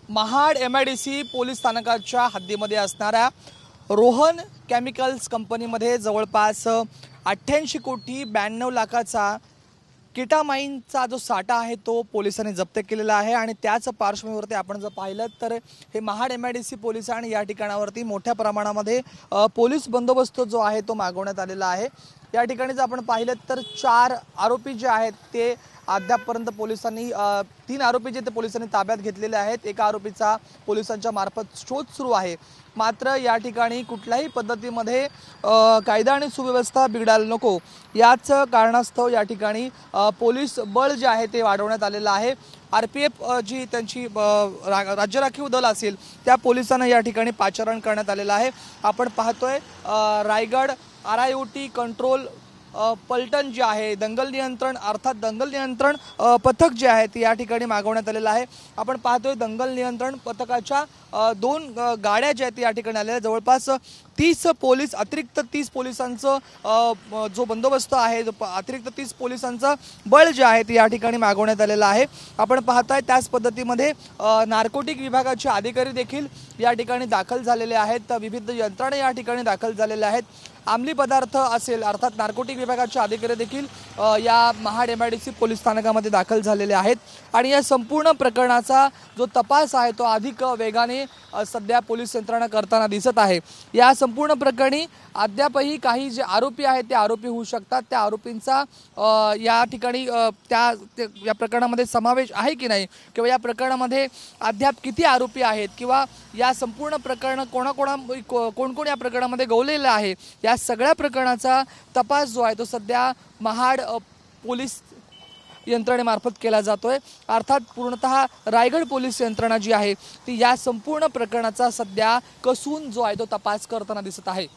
Mahad MIDC police स्थानकाच्या हद्दीमध्ये असणाऱ्या Rohan chemicals कंपनीमध्ये जवळपास 88 कोटी 92 लाखाचा केटामाईनचा जो साठा आहे तो पोलिसांनी जप्त केलेला आहे। आणि त्याच पार्श्वभूमीवरती आपण जर पाहिलं तर हे महाड MIDC पोलिसांनी या ठिकाणावरती मोठ्या प्रमाणामध्ये पोलीस बंदोबस्त जो आहे तो मागवण्यात आलेला आहे। या ठिकाणी जर आपण पाहिलं तर 4 आरोपी जे आहेत ते अद्यापपर्यंत पोलिसांनी 3 आरोपी जे ते पोलिसांनी ताब्यात घेतलेले आहेत। एका आरोपीचा पोलिसांच्या मार्फत शोध सुरू आहे। मात्र या ठिकाणी कुठल्याही पद्धतीमध्ये कायदा आणि सुव्यवस्था बिघडायला नको याच कारणास्तव या ठिकाणी पोलीस बळ जे आहे ते वाढवण्यात आलेलं आहे। RPF जी त्यांची राज्य राखीव दल असेल त्या पोलिसांना या ठिकाणी पाचारण करण्यात आलेलं आहे। आपण पाहतोय रायगड RIOT कंट्रोल पलटण जे आहे दंगल नियंत्रण अर्थात दंगल नियंत्रण पथक जे आहे ते या ठिकाणी मागवण्यात आलेलं आहे। आपण पाहतोय दंगल नियंत्रण पथकाच्या 2 गाड्या ज्या आहेत या ठिकाणी आलेल्या जवळपास 30 पोलीस अतिरिक्त 30 पोलिसांचं जो बंदोबस्त आहे अतिरिक्त 30 पोलिसांचं बळ जे आहे ते या ठिकाणी मागवण्यात आलेलं आहे। आपण पाहताय त्याच पद्धतीमध्ये नार्कोटिक विभागाचे अधिकारी देखील या ठिकाणी दाखल झालेले आहेत। विविध यंत्रणा या ठिकाणी दाखल झालेल्या आहेत। अंमली पदार्थ असेल अर्थात नार्कोटिक विभागाचे अधिकारी देखील या महाड MIDC पोलीस स्थानकामध्ये दाखल झालेले आहेत। आणि या संपूर्ण प्रकरणाचा जो तपास आहे तो अधिक वेगाने सध्या पोलीस यंत्रणा करताना दिसत आहे। या संपूर्ण प्रकरणी अद्यापही काही जे आरोपी आहेत ते आरोपी होऊ शकतात। त्या आरोपींचा या ठिकाणी या प्रकरणामध्ये समावेश आहे की नाही किंवा या प्रकरणामध्ये अद्याप किती आरोपी आहेत किंवा या संपूर्ण प्रकरण कोण या प्रकरणामध्ये गवलेलं आहे या सगळ्या प्रकरणाचा तपास जो आहे तो सध्या महाड पोलीस यंत्रणेमार्फत केला जातोय। अर्थात पूर्णतः रायगड पोलीस यंत्रणा जी आहे ती या संपूर्ण प्रकरणाचा सध्या कसून जो आहे तो तपास करताना दिसत आहे।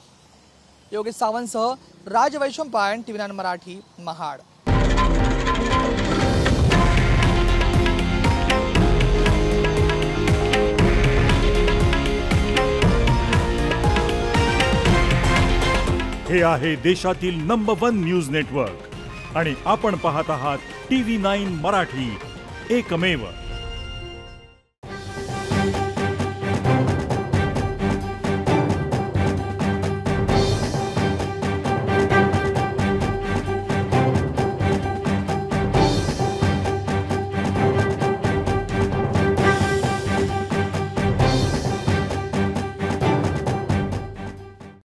योगेश सावंतसह राज वैशंपायन TV9 मराठी महाड। हे आहे देशातील नंबर 1 न्यूज नेटवर्क आणि आपण पाहत आहात TV9 मराठी, एकमेव।